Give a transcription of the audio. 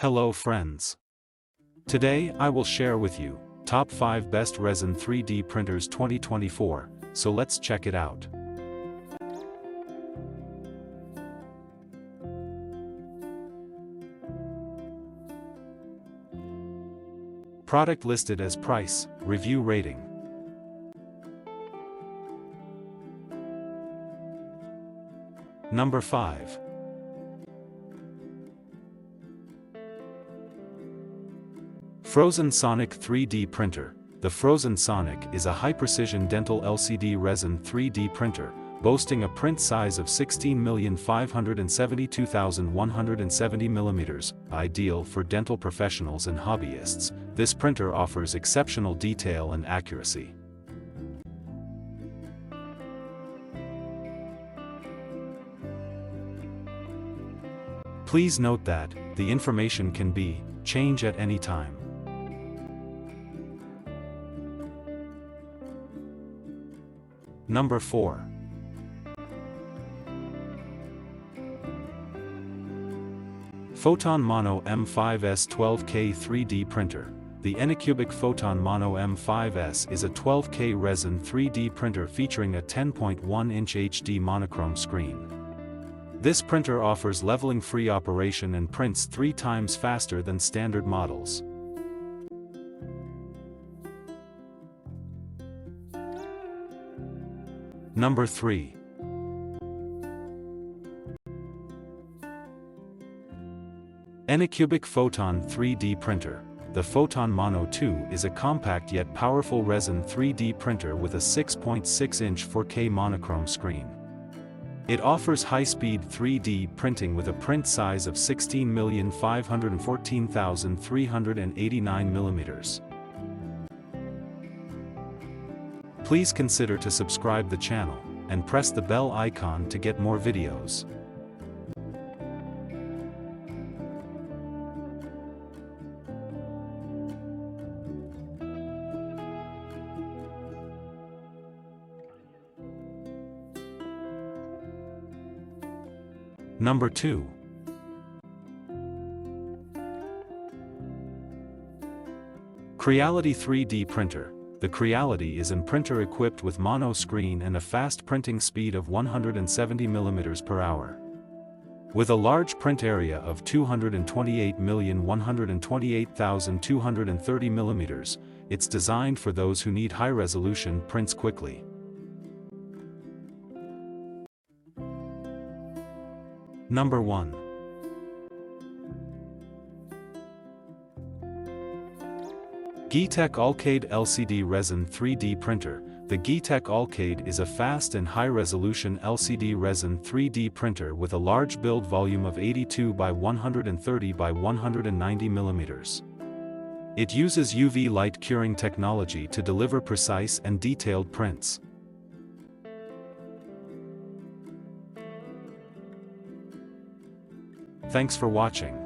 Hello friends. Today I will share with you top 5 best resin 3D printers 2024, so let's check it out. Product listed as price, review rating. Number 5. Phrozen Sonic 3D Printer. The Phrozen Sonic is a high-precision dental LCD resin 3D printer, boasting a print size of 16,572,170 mm, ideal for dental professionals and hobbyists. This printer offers exceptional detail and accuracy. Please note that the information can be changed at any time. Number 4. Photon Mono M5S 12K 3D Printer. The ANYCUBIC Photon Mono M5S is a 12K resin 3D printer featuring a 10.1-inch HD monochrome screen. This printer offers leveling-free operation and prints 3 times faster than standard models. Number 3. ANYCUBIC Photon 3D Printer. The Photon Mono 2 is a compact yet powerful resin 3D printer with a 6.6-inch 4K monochrome screen. It offers high-speed 3D printing with a print size of 16,514,389 mm. Please consider to subscribe the channel, and press the bell icon to get more videos. Number 2. Creality 3D Printer. The Creality is a printer equipped with mono screen and a fast printing speed of 170 mm per hour. With a large print area of 228,128,230 mm, it's designed for those who need high-resolution prints quickly. Number 1. GEEETECH Alcade LCD Resin 3D Printer. The GEEETECH Alcade is a fast and high-resolution LCD resin 3D printer with a large build volume of 82 by 130 by 190 mm. It uses UV light curing technology to deliver precise and detailed prints. Thanks for watching.